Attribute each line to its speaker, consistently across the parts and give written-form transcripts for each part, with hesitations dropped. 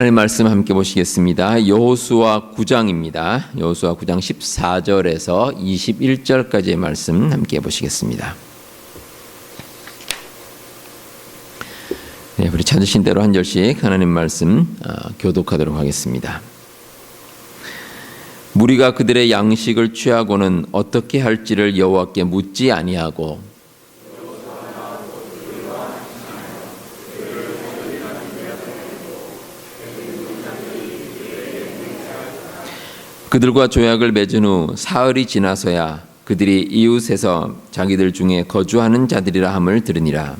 Speaker 1: 하나님 말씀 함께 보시겠습니다. 여호수아 9장입니다. 여호수아 9장 14절에서 21절까지의 말씀 함께 보시겠습니다. 네, 우리 찾으신 대로 한 절씩 하나님 말씀 교독하도록 하겠습니다. 무리가 그들의 양식을 취하고는 어떻게 할지를 여호와께 묻지 아니하고 그들과 조약을 맺은 후 사흘이 지나서야 그들이 이웃에서 자기들 중에 거주하는 자들이라 함을 들으니라.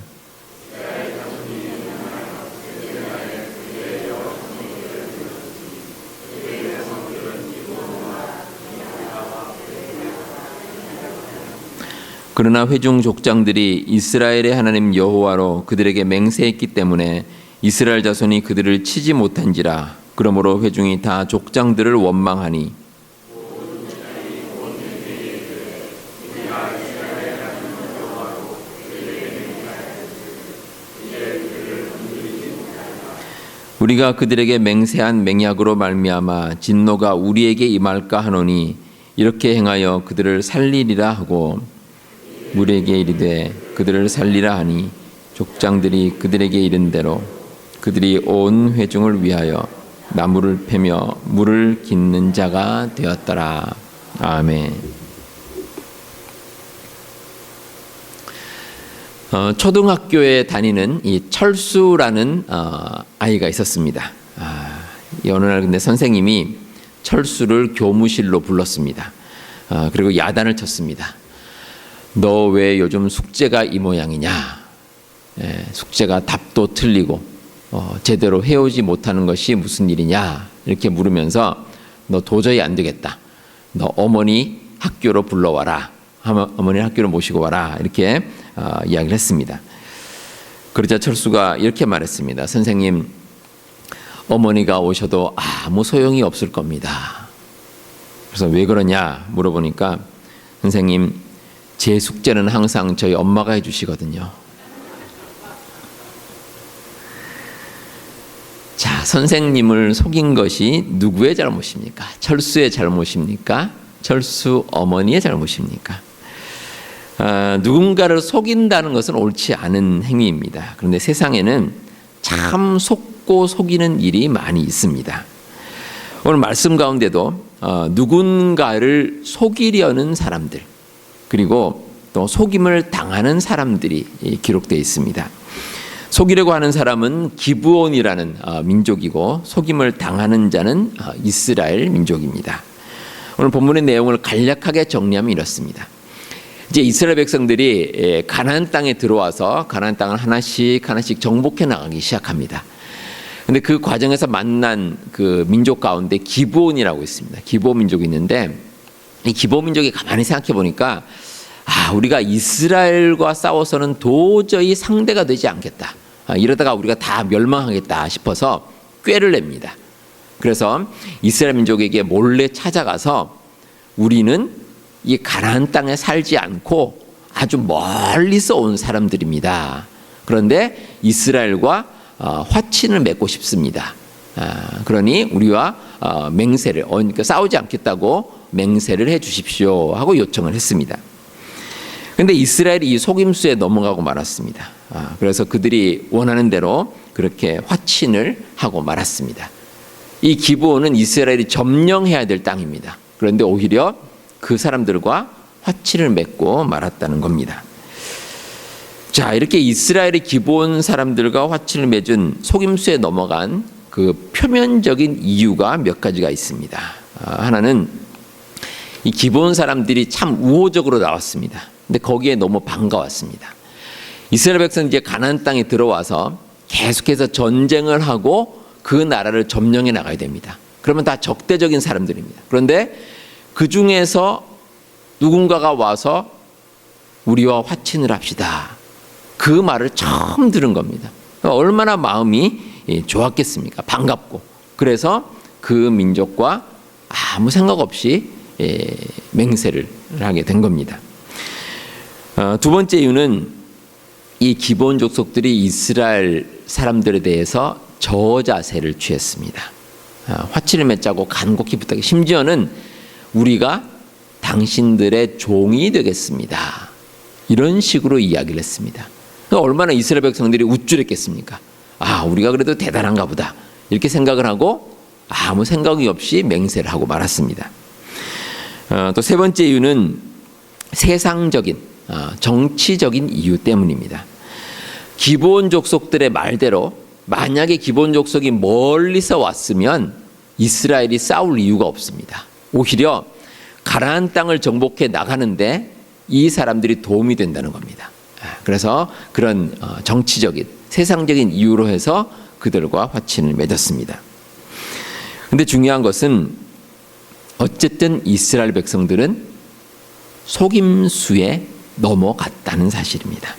Speaker 1: 그러나 회중 족장들이 이스라엘의 하나님 여호와로 그들에게 맹세했기 때문에 이스라엘 자손이 그들을 치지 못한지라. 그러므로 회중이 다 족장들을 원망하니 우리가 그들에게 맹세한 맹약으로 말미암아 진노가 우리에게 임할까 하노니 이렇게 행하여 그들을 살리리라 하고 우리에게 이르되 그들을 살리라 하니 족장들이 그들에게 이른 대로 그들이 온 회중을 위하여 나무를 패며 물을 깃는 자가 되었더라. 아멘. 초등학교에 다니는 이 철수라는 아이가 있었습니다. 어느 날 근데 선생님이 철수를 교무실로 불렀습니다. 그리고 야단을 쳤습니다. 너 왜 요즘 숙제가 이 모양이냐? 숙제가 답도 틀리고 제대로 해오지 못하는 것이 무슨 일이냐? 이렇게 물으면서 너 도저히 안 되겠다. 너 어머니 학교로 불러와라. 어머니 학교로 모시고 와라. 이렇게 이야기를 했습니다. 그러자 철수가 이렇게 말했습니다. 선생님, 어머니가 오셔도 아무 소용이 없을 겁니다. 그래서 왜 그러냐 물어보니까 선생님, 제 숙제는 항상 저희 엄마가 해주시거든요. 자, 선생님을 속인 것이 누구의 잘못입니까? 철수의 잘못입니까? 철수 어머니의 잘못입니까? 누군가를 속인다는 것은 옳지 않은 행위입니다. 그런데 세상에는 참 속고 속이는 일이 많이 있습니다. 오늘 말씀 가운데도 누군가를 속이려는 사람들, 그리고 또 속임을 당하는 사람들이 기록되어 있습니다. 속이려고 하는 사람은 기브온이라는 민족이고 속임을 당하는 자는 이스라엘 민족입니다. 오늘 본문의 내용을 간략하게 정리하면 이렇습니다. 이제 이스라엘 백성들이 가나안 땅에 들어와서 가나안 땅을 하나씩 정복해 나가기 시작합니다. 근데 그 과정에서 만난 그 민족 가운데 기브온이라고 있습니다. 기브온 민족이 있는데 이 기브온 민족이 가만히 생각해 보니까 우리가 이스라엘과 싸워서는 도저히 상대가 되지 않겠다. 이러다가 우리가 다 멸망하겠다 싶어서 꾀를 냅니다. 그래서 이스라엘 민족에게 몰래 찾아가서 우리는 이 가나안 땅에 살지 않고 아주 멀리서 온 사람들입니다. 그런데 이스라엘과 화친을 맺고 싶습니다. 그러니 우리와 맹세를 그러니까 싸우지 않겠다고 맹세를 해 주십시오 하고 요청을 했습니다. 그런데 이스라엘이 이 속임수에 넘어가고 말았습니다. 그래서 그들이 원하는 대로 그렇게 화친을 하고 말았습니다. 이 기브온은 이스라엘이 점령해야 될 땅입니다. 그런데 오히려 그 사람들과 화친을 맺고 말았다는 겁니다. 자, 이렇게 이스라엘의 기브온 사람들과 화친을 맺은 속임수에 넘어간 그 표면적인 이유가 몇 가지가 있습니다. 하나는 이 기브온 사람들이 참 우호적으로 나왔습니다. 근데 거기에 너무 반가웠습니다. 이스라엘 백성이 이제 가나안 땅에 들어와서 계속해서 전쟁을 하고 그 나라를 점령해 나가야 됩니다. 그러면 다 적대적인 사람들입니다. 그런데 그 중에서 누군가가 와서 우리와 화친을 합시다. 그 말을 처음 들은 겁니다. 얼마나 마음이 좋았겠습니까? 반갑고. 그래서 그 민족과 아무 생각 없이 맹세를 하게 된 겁니다. 두 번째 이유는 이 기브온 족속들이 이스라엘 사람들에 대해서 저자세를 취했습니다. 화친을 맺자고 간곡히 부탁해. 심지어는 우리가 당신들의 종이 되겠습니다. 이런 식으로 이야기를 했습니다. 얼마나 이스라엘 백성들이 우쭐했겠습니까? 우리가 그래도 대단한가 보다 이렇게 생각을 하고 아무 생각이 없이 맹세를 하고 말았습니다. 또 세 번째 이유는 세상적인 정치적인 이유 때문입니다. 기브온 족속들의 말대로 만약에 기브온 족속이 멀리서 왔으면 이스라엘이 싸울 이유가 없습니다. 오히려 가나안 땅을 정복해 나가는데 이 사람들이 도움이 된다는 겁니다. 그래서 그런 정치적인 세상적인 이유로 해서 그들과 화친을 맺었습니다. 근데 중요한 것은 어쨌든 이스라엘 백성들은 속임수에 넘어갔다는 사실입니다.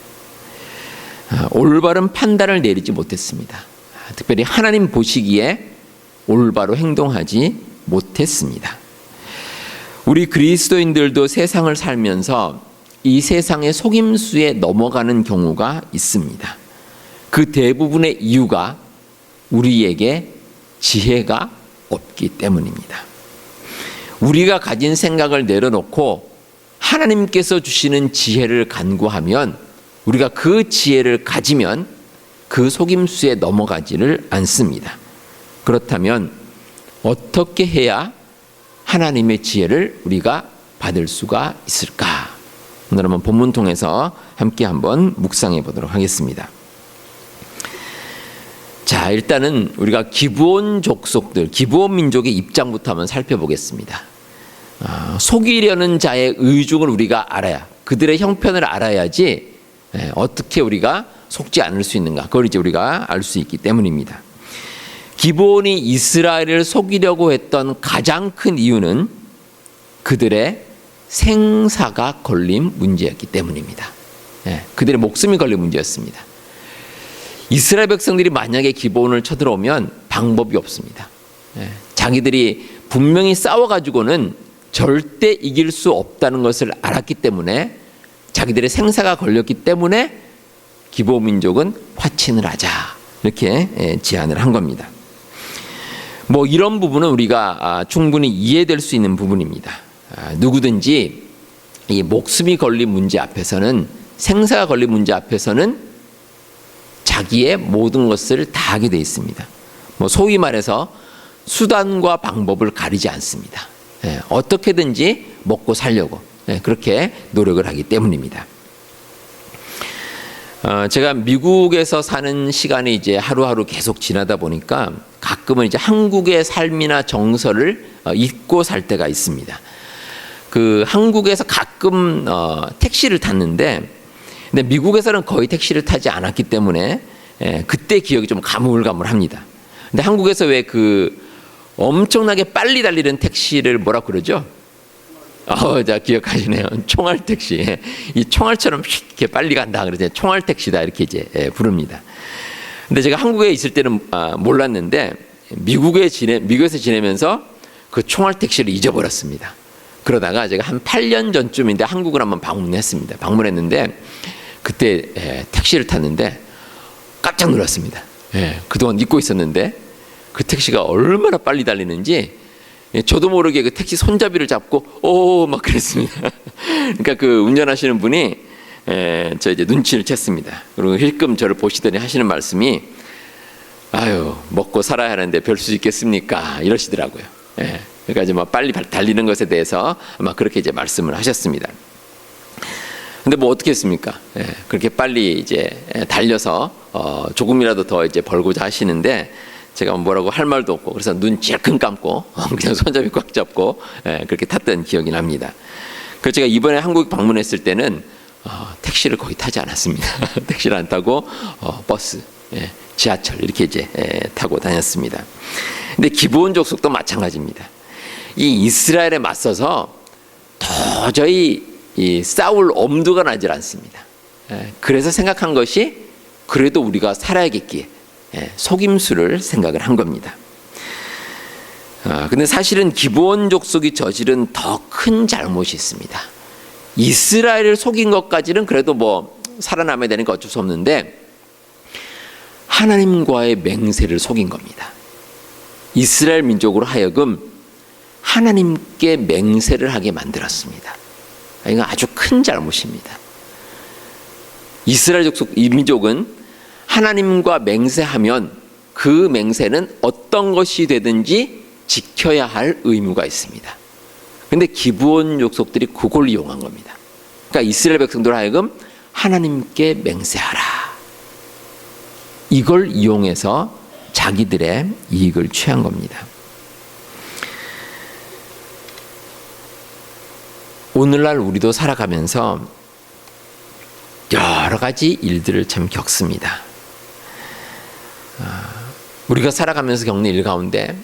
Speaker 1: 올바른 판단을 내리지 못했습니다. 특별히 하나님 보시기에 올바로 행동하지 못했습니다. 우리 그리스도인들도 세상을 살면서 이 세상의 속임수에 넘어가는 경우가 있습니다. 그 대부분의 이유가 우리에게 지혜가 없기 때문입니다. 우리가 가진 생각을 내려놓고 하나님께서 주시는 지혜를 간구하면 우리가 그 지혜를 가지면 그 속임수에 넘어가지를 않습니다. 그렇다면 어떻게 해야 하나님의 지혜를 우리가 받을 수가 있을까? 오늘 한번 본문 통해서 함께 한번 묵상해 보도록 하겠습니다. 자, 일단은 우리가 기브온 족속들, 기브온 민족의 입장부터 한번 살펴보겠습니다. 속이려는 자의 의중을 우리가 알아야, 그들의 형편을 알아야지 어떻게 우리가 속지 않을 수 있는가, 그걸 이제 우리가 알 수 있기 때문입니다. 기브온이 이스라엘을 속이려고 했던 가장 큰 이유는 그들의 생사가 걸린 문제였기 때문입니다. 그들의 목숨이 걸린 문제였습니다. 이스라엘 백성들이 만약에 기브온을 쳐들어오면 방법이 없습니다. 자기들이 분명히 싸워가지고는 절대 이길 수 없다는 것을 알았기 때문에 자기들의 생사가 걸렸기 때문에 기브온 민족은 화친을 하자 이렇게 제안을 한 겁니다. 뭐 이런 부분은 우리가 충분히 이해될 수 있는 부분입니다. 누구든지 이 목숨이 걸린 문제 앞에서는, 생사가 걸린 문제 앞에서는 자기의 모든 것을 다 하게 되어 있습니다. 뭐 소위 말해서 수단과 방법을 가리지 않습니다. 어떻게든지 먹고 살려고 그렇게 노력을 하기 때문입니다. 제가 미국에서 사는 시간이 이제 하루하루 계속 지나다 보니까 가끔은 이제 한국의 삶이나 정서를 잊고 살 때가 있습니다. 그 한국에서 가끔 택시를 탔는데, 근데 미국에서는 거의 택시를 타지 않았기 때문에 그때 기억이 좀 가물가물합니다. 근데 한국에서 왜 그 엄청나게 빨리 달리는 택시를 뭐라고 그러죠? 자, 기억하시네요. 총알 택시. 이 총알처럼 이렇게 빨리 간다 그러죠. 총알 택시다 이렇게 이제 부릅니다. 근데 제가 한국에 있을 때는 몰랐는데 미국에서 지내면서 그 총알 택시를 잊어버렸습니다. 그러다가 제가 한 8년 전쯤인데 한국을 한번 방문했습니다. 방문했는데 그때 택시를 탔는데 깜짝 놀랐습니다. 그동안 잊고 있었는데 그 택시가 얼마나 빨리 달리는지 저도 모르게 그 택시 손잡이를 잡고 막 그랬습니다. 그러니까 그 운전하시는 분이 저 이제 눈치를 챘습니다. 그리고 힐끔 저를 보시더니 하시는 말씀이 아유 먹고 살아야 하는데 별 수 있겠습니까? 이러시더라고요. 그러니까 이제 막 빨리 달리는 것에 대해서 아마 그렇게 이제 말씀을 하셨습니다. 근데 뭐 어떻게 했습니까? 그렇게 빨리 이제 달려서 조금이라도 더 이제 벌고자 하시는데 제가 뭐라고 할 말도 없고 그래서 눈 찔끔 감고 그냥 손잡이 꽉 잡고 그렇게 탔던 기억이 납니다. 그래서 제가 이번에 한국 방문했을 때는 택시를 거의 타지 않았습니다. 택시를 안 타고 버스, 지하철 이렇게 이제 타고 다녔습니다. 근데 기브온 족속도 마찬가지입니다. 이 이스라엘에 맞서서 도저히 싸울 엄두가 나질 않습니다. 그래서 생각한 것이 그래도 우리가 살아야겠기에 속임수를 생각을 한 겁니다. 근데 사실은 기브온 족속이 저지른 더 큰 잘못이 있습니다. 이스라엘을 속인 것까지는 그래도 뭐 살아남아야 되니까 어쩔 수 없는데 하나님과의 맹세를 속인 겁니다. 이스라엘 민족으로 하여금 하나님께 맹세를 하게 만들었습니다. 이건 아주 큰 잘못입니다. 이스라엘 이 민족은 하나님과 맹세하면 그 맹세는 어떤 것이 되든지 지켜야 할 의무가 있습니다. 그런데 기브온 족속들이 그걸 이용한 겁니다. 그러니까 이스라엘 백성들 하여금 하나님께 맹세하라. 이걸 이용해서 자기들의 이익을 취한 겁니다. 오늘날 우리도 살아가면서 여러 가지 일들을 참 겪습니다. 우리가 살아가면서 겪는 일 가운데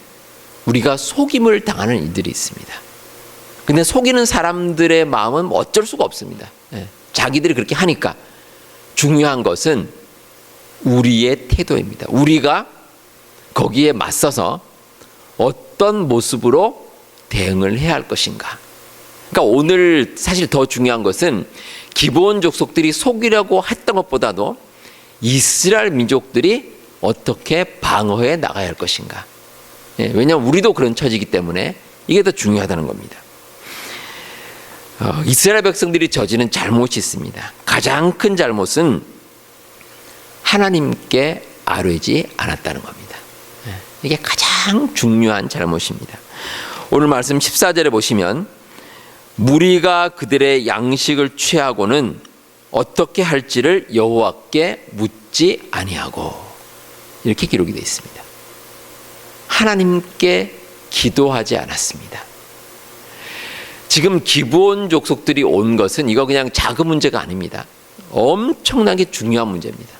Speaker 1: 우리가 속임을 당하는 일들이 있습니다. 근데 속이는 사람들의 마음은 어쩔 수가 없습니다. 자기들이 그렇게 하니까. 중요한 것은 우리의 태도입니다. 우리가 거기에 맞서서 어떤 모습으로 대응을 해야 할 것인가. 그러니까 오늘 사실 더 중요한 것은 기브온 족속들이 속이려고 했던 것보다도 이스라엘 민족들이 어떻게 방어해 나가야 할 것인가. 왜냐하면 우리도 그런 처지이기 때문에 이게 더 중요하다는 겁니다. 이스라엘 백성들이 저지른 잘못이 있습니다. 가장 큰 잘못은 하나님께 아뢰지 않았다는 겁니다. 이게 가장 중요한 잘못입니다. 오늘 말씀 14절에 보시면 무리가 그들의 양식을 취하고는 어떻게 할지를 여호와께 묻지 아니하고, 이렇게 기록이 되어 있습니다. 하나님께 기도하지 않았습니다. 지금 기브온 족속들이 온 것은 이거 그냥 작은 문제가 아닙니다. 엄청나게 중요한 문제입니다.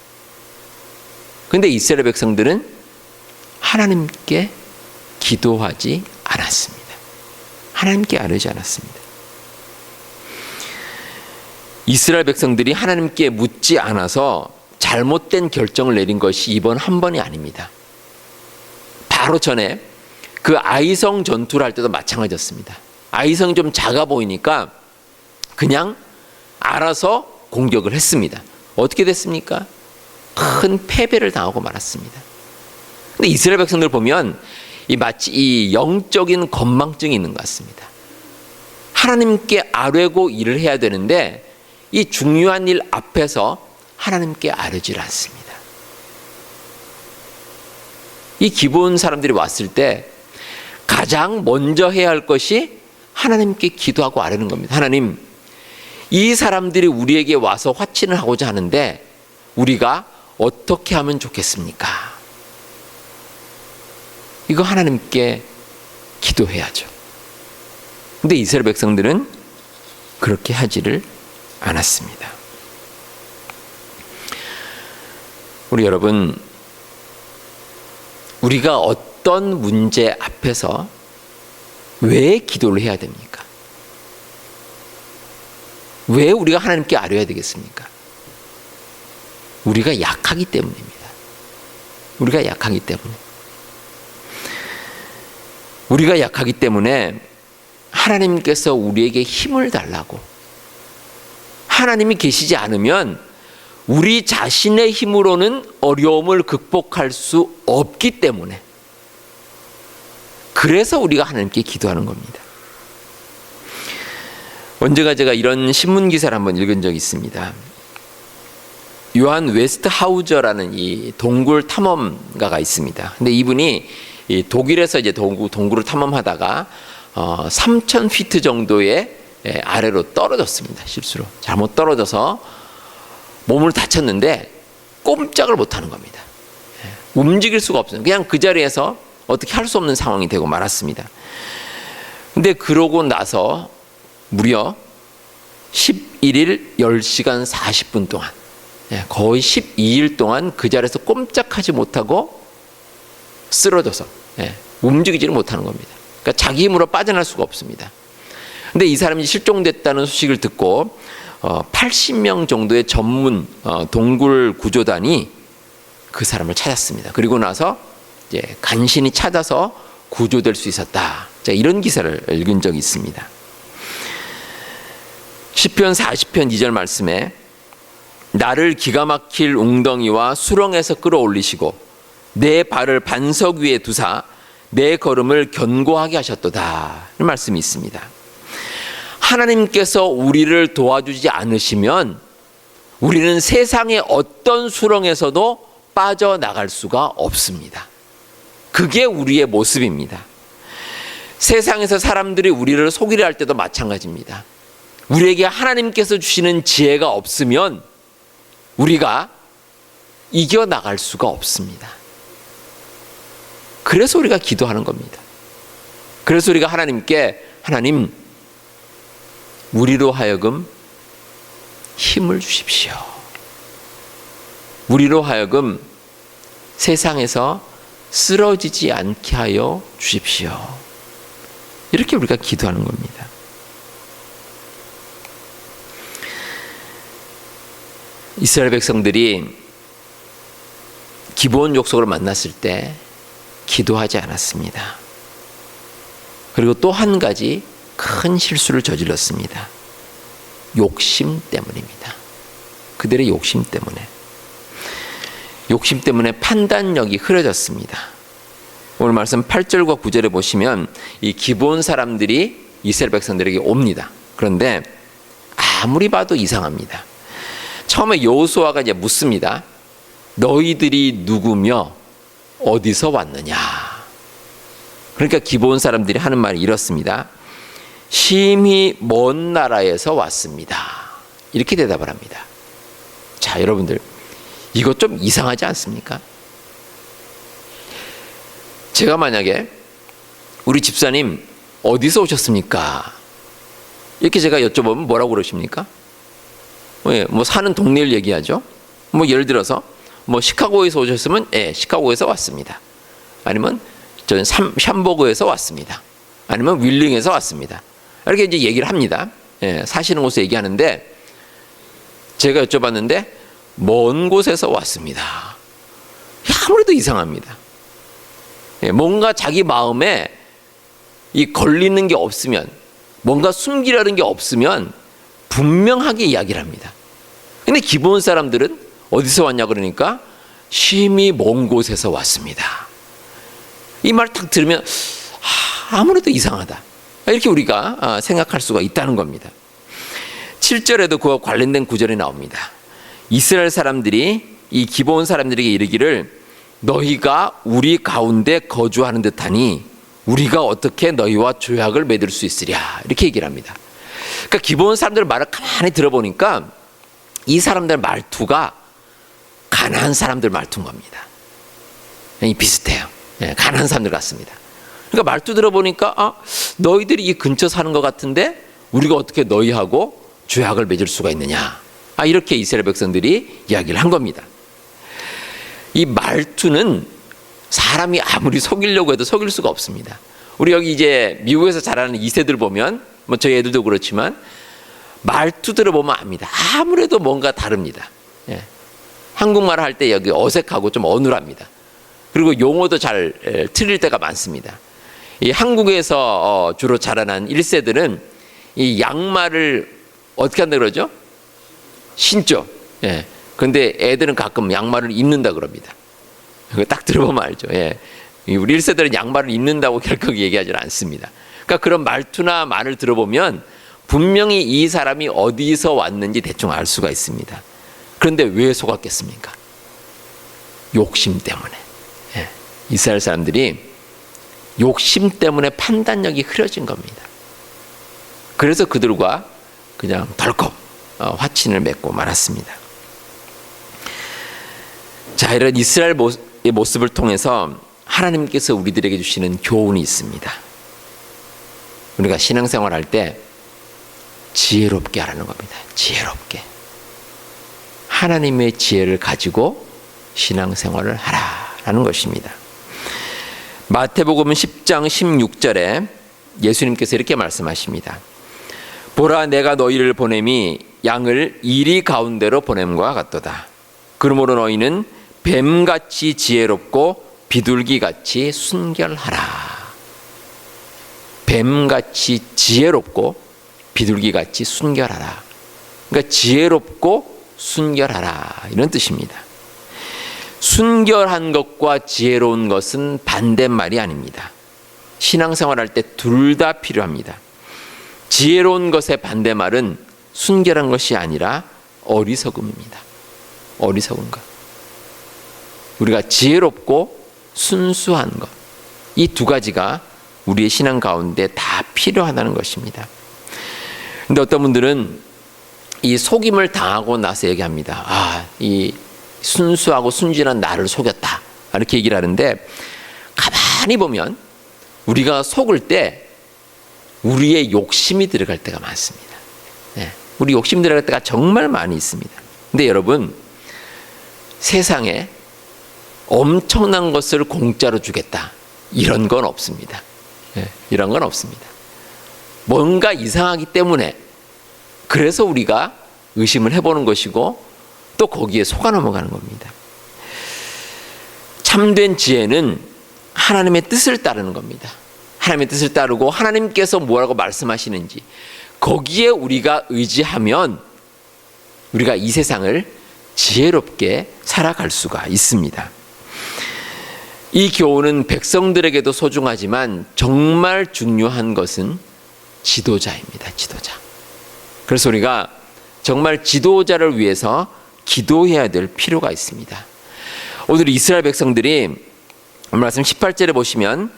Speaker 1: 그런데 이스라엘 백성들은 하나님께 기도하지 않았습니다. 하나님께 아뢰지 않았습니다. 이스라엘 백성들이 하나님께 묻지 않아서 잘못된 결정을 내린 것이 이번 한 번이 아닙니다. 바로 전에 그 아이성 전투를 할 때도 마찬가지였습니다. 아이성이 좀 작아 보이니까 그냥 알아서 공격을 했습니다. 어떻게 됐습니까? 큰 패배를 당하고 말았습니다. 근데 이스라엘 백성들 보면 마치 이 영적인 건망증이 있는 것 같습니다. 하나님께 아뢰고 일을 해야 되는데 이 중요한 일 앞에서 하나님께 아뢰질 않습니다. 이 기브온 사람들이 왔을 때 가장 먼저 해야 할 것이 하나님께 기도하고 아뢰는 겁니다. 하나님, 이 사람들이 우리에게 와서 화친을 하고자 하는데 우리가 어떻게 하면 좋겠습니까? 이거 하나님께 기도해야죠. 근데 이스라엘 백성들은 그렇게 하지를 않았습니다. 우리 여러분, 우리가 어떤 문제 앞에서 왜 기도를 해야 됩니까? 왜 우리가 하나님께 아뢰어야 되겠습니까? 우리가 약하기 때문입니다. 우리가 약하기 때문에. 우리가 약하기 때문에 하나님께서 우리에게 힘을 달라고, 하나님이 계시지 않으면 우리 자신의 힘으로는 어려움을 극복할 수 없기 때문에, 그래서 우리가 하나님께 기도하는 겁니다. 언제가 제가 이런 신문 기사를 한번 읽은 적이 있습니다. 요한 웨스트하우저라는 이 동굴 탐험가가 있습니다. 근데 이분이 이 독일에서 이제 동굴을 탐험하다가 3,000피트 정도의 아래로 떨어졌습니다. 실수로 잘못 떨어져서 몸을 다쳤는데 꼼짝을 못하는 겁니다. 움직일 수가 없어요. 그냥 그 자리에서 어떻게 할 수 없는 상황이 되고 말았습니다. 근데 그러고 나서 무려 11일 10시간 40분 동안, 거의 12일 동안 그 자리에서 꼼짝하지 못하고 쓰러져서 움직이지를 못하는 겁니다. 그러니까 자기 힘으로 빠져날 수가 없습니다. 근데 이 사람이 실종됐다는 소식을 듣고 80명 정도의 전문 동굴 구조단이 그 사람을 찾았습니다. 그리고 나서 이제 간신히 찾아서 구조될 수 있었다. 제가 이런 기사를 읽은 적이 있습니다. 시편 40편 2절 말씀에 나를 기가 막힐 웅덩이와 수렁에서 끌어올리시고 내 발을 반석 위에 두사 내 걸음을 견고하게 하셨도다. 이런 말씀이 있습니다. 하나님께서 우리를 도와주지 않으시면 우리는 세상의 어떤 수렁에서도 빠져나갈 수가 없습니다. 그게 우리의 모습입니다. 세상에서 사람들이 우리를 속이려 할 때도 마찬가지입니다. 우리에게 하나님께서 주시는 지혜가 없으면 우리가 이겨나갈 수가 없습니다. 그래서 우리가 기도하는 겁니다. 그래서 우리가 하나님께 하나님, 우리로 하여금 힘을 주십시오. 우리로 하여금 세상에서 쓰러지지 않게 하여 주십시오. 이렇게 우리가 기도하는 겁니다. 이스라엘 백성들이 기브온 족속을 만났을 때 기도하지 않았습니다. 그리고 또 한 가지 큰 실수를 저질렀습니다. 욕심 때문입니다. 그들의 욕심 때문에 판단력이 흐려졌습니다. 오늘 말씀 8절과 9절에 보시면 이 기브온 사람들이 이스라엘 백성들에게 옵니다. 그런데 아무리 봐도 이상합니다. 처음에 여호수아가 이제 묻습니다. 너희들이 누구며 어디서 왔느냐? 그러니까 기브온 사람들이 하는 말이 이렇습니다. 심히 먼 나라에서 왔습니다. 이렇게 대답을 합니다. 자, 여러분들, 이거 좀 이상하지 않습니까? 제가 만약에 우리 집사님 어디서 오셨습니까? 이렇게 제가 여쭤보면 뭐라고 그러십니까? 뭐 사는 동네를 얘기하죠. 뭐 예를 들어서 뭐 시카고에서 오셨으면 시카고에서 왔습니다. 아니면 저는 샴버그에서 왔습니다. 아니면 윌링에서 왔습니다. 이렇게 이제 얘기를 합니다. 사시는 곳에 얘기하는데 제가 여쭤봤는데 먼 곳에서 왔습니다. 아무래도 이상합니다. 뭔가 자기 마음에 이 걸리는 게 없으면, 뭔가 숨기려는 게 없으면 분명하게 이야기를 합니다. 근데 기브온 사람들은 어디서 왔냐 그러니까 심히 먼 곳에서 왔습니다. 이 말 딱 들으면 아무래도 이상하다. 이렇게 우리가 생각할 수가 있다는 겁니다. 7절에도 그와 관련된 구절이 나옵니다. 이스라엘 사람들이 이 기브온 사람들에게 이르기를 너희가 우리 가운데 거주하는 듯하니 우리가 어떻게 너희와 조약을 맺을 수 있으랴. 이렇게 얘기를 합니다. 그러니까 기브온 사람들 말을 가만히 들어보니까 이 사람들 말투가 가나안 사람들 말투인 겁니다. 비슷해요. 가나안 사람들 같습니다. 그러니까 말투 들어보니까 너희들이 이 근처 사는 것 같은데 우리가 어떻게 너희하고 조약을 맺을 수가 있느냐. 이렇게 이스라엘 백성들이 이야기를 한 겁니다. 이 말투는 사람이 아무리 속이려고 해도 속일 수가 없습니다. 우리 여기 이제 미국에서 자라는 2세들 보면 뭐 저희 애들도 그렇지만 말투 들어보면 압니다. 아무래도 뭔가 다릅니다. 한국말 할 때 여기 어색하고 좀 어눌합니다. 그리고 용어도 잘 틀릴 때가 많습니다. 이 한국에서 주로 자라난 1세들은 이 양말을 어떻게 한다 그러죠? 신죠. 그런데 애들은 가끔 양말을 입는다 그럽니다. 그거 딱 들어보면 알죠. 우리 1세들은 양말을 입는다고 결코 얘기하지는 않습니다. 그러니까 그런 말투나 말을 들어보면 분명히 이 사람이 어디서 왔는지 대충 알 수가 있습니다. 그런데 왜 속았겠습니까? 욕심 때문에. 이스라엘 사람들이 욕심 때문에 판단력이 흐려진 겁니다. 그래서 그들과 그냥 덜컥 화친을 맺고 말았습니다. 자, 이런 이스라엘의 모습을 통해서 하나님께서 우리들에게 주시는 교훈이 있습니다. 우리가 신앙생활 할 때 지혜롭게 하라는 겁니다. 지혜롭게. 하나님의 지혜를 가지고 신앙생활을 하라라는 것입니다. 마태복음 10장 16절에 예수님께서 이렇게 말씀하십니다. 보라, 내가 너희를 보냄이 양을 이리 가운데로 보냄과 같도다. 그러므로 너희는 뱀같이 지혜롭고 비둘기같이 순결하라. 뱀같이 지혜롭고 비둘기같이 순결하라. 그러니까 지혜롭고 순결하라, 이런 뜻입니다. 순결한 것과 지혜로운 것은 반대말이 아닙니다. 신앙생활할 때 둘 다 필요합니다. 지혜로운 것의 반대말은 순결한 것이 아니라 어리석음입니다. 어리석은 것. 우리가 지혜롭고 순수한 것, 이 두 가지가 우리의 신앙 가운데 다 필요하다는 것입니다. 그런데 어떤 분들은 이 속임을 당하고 나서 얘기합니다. 이 순수하고 순진한 나를 속였다, 이렇게 얘기를 하는데, 가만히 보면 우리가 속을 때 우리의 욕심이 들어갈 때가 많습니다. 우리 욕심 들어갈 때가 정말 많이 있습니다. 근데 여러분, 세상에 엄청난 것을 공짜로 주겠다, 이런 건 없습니다. 이런 건 없습니다. 뭔가 이상하기 때문에, 그래서 우리가 의심을 해보는 것이고 또 거기에 속아 넘어가는 겁니다. 참된 지혜는 하나님의 뜻을 따르는 겁니다. 하나님의 뜻을 따르고 하나님께서 뭐라고 말씀하시는지 거기에 우리가 의지하면 우리가 이 세상을 지혜롭게 살아갈 수가 있습니다. 이 교훈은 백성들에게도 소중하지만 정말 중요한 것은 지도자입니다. 지도자. 그래서 우리가 정말 지도자를 위해서 기도해야 될 필요가 있습니다. 오늘 이스라엘 백성들이 말씀 18절에 보시면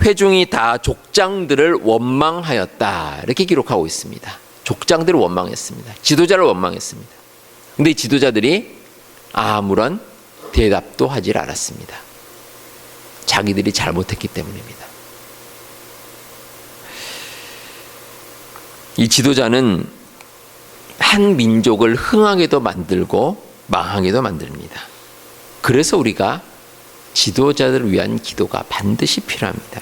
Speaker 1: 회중이 다 족장들을 원망하였다, 이렇게 기록하고 있습니다. 족장들을 원망했습니다. 지도자를 원망했습니다. 그런데 이 지도자들이 아무런 대답도 하질 않았습니다. 자기들이 잘못했기 때문입니다. 이 지도자는 한 민족을 흥하게도 만들고 망하게도 만듭니다. 그래서 우리가 지도자들을 위한 기도가 반드시 필요합니다.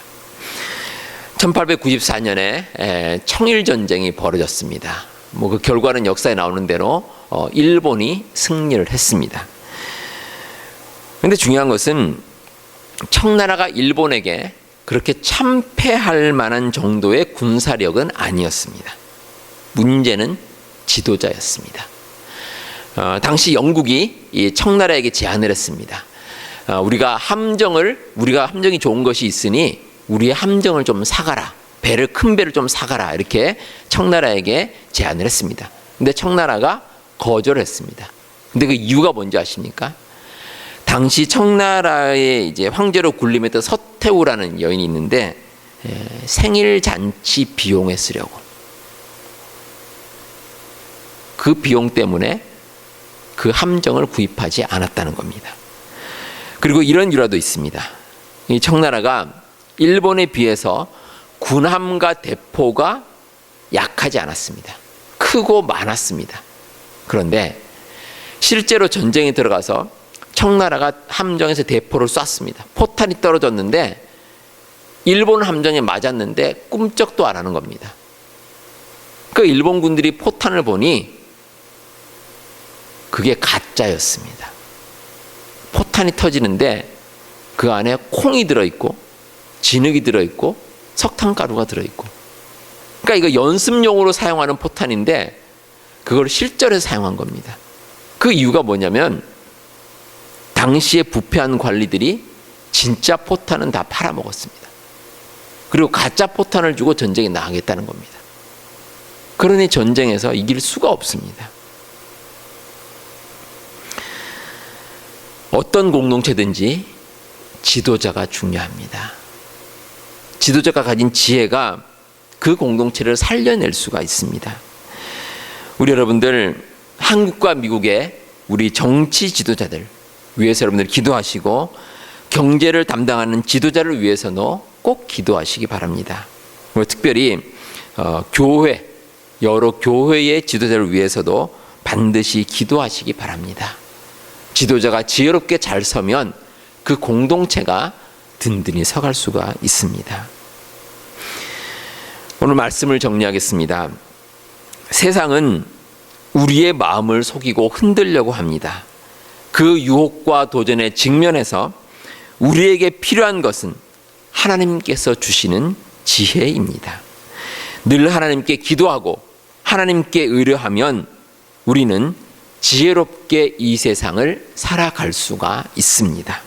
Speaker 1: 1894년에 청일전쟁이 벌어졌습니다. 그 결과는 역사에 나오는 대로 일본이 승리를 했습니다. 그런데 중요한 것은 청나라가 일본에게 그렇게 참패할 만한 정도의 군사력은 아니었습니다. 문제는 지도자였습니다. 당시 영국이 이 청나라에게 제안을 했습니다. 우리가 함정이 좋은 것이 있으니 우리의 함정을 좀 사가라, 큰 배를 좀 사가라, 이렇게 청나라에게 제안을 했습니다. 근데 청나라가 거절했습니다. 근데 그 이유가 뭔지 아십니까? 당시 청나라의 이제 황제로 군림했던 서태후라는 여인이 있는데 생일 잔치 비용에 쓰려고, 그 비용 때문에 그 함정을 구입하지 않았다는 겁니다. 그리고 이런 일화도 있습니다. 이 청나라가 일본에 비해서 군함과 대포가 약하지 않았습니다. 크고 많았습니다. 그런데 실제로 전쟁에 들어가서 청나라가 함정에서 대포를 쐈습니다. 포탄이 떨어졌는데 일본 함정에 맞았는데 꿈쩍도 안 하는 겁니다. 그 일본 군들이 포탄을 보니 그게 가짜였습니다. 포탄이 터지는데 그 안에 콩이 들어있고 진흙이 들어있고 석탄가루가 들어있고, 그러니까 이거 연습용으로 사용하는 포탄인데 그걸 실전에 사용한 겁니다. 그 이유가 뭐냐면 당시에 부패한 관리들이 진짜 포탄은 다 팔아먹었습니다. 그리고 가짜 포탄을 주고 전쟁에 나가겠다는 겁니다. 그러니 전쟁에서 이길 수가 없습니다. 어떤 공동체든지 지도자가 중요합니다. 지도자가 가진 지혜가 그 공동체를 살려낼 수가 있습니다. 우리 여러분들, 한국과 미국의 우리 정치 지도자들 위해서 여러분들 기도하시고, 경제를 담당하는 지도자를 위해서도 꼭 기도하시기 바랍니다. 특별히 여러 교회의 지도자를 위해서도 반드시 기도하시기 바랍니다. 지도자가 지혜롭게 잘 서면 그 공동체가 든든히 서갈 수가 있습니다. 오늘 말씀을 정리하겠습니다. 세상은 우리의 마음을 속이고 흔들려고 합니다. 그 유혹과 도전에 직면해서 우리에게 필요한 것은 하나님께서 주시는 지혜입니다. 늘 하나님께 기도하고 하나님께 의뢰하면 우리는 지혜롭게 이 세상을 살아갈 수가 있습니다.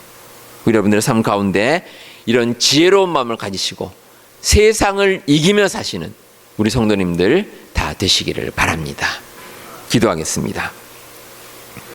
Speaker 1: 여러분들의 삶 가운데 이런 지혜로운 마음을 가지시고 세상을 이기며 사시는 우리 성도님들 다 되시기를 바랍니다. 기도하겠습니다.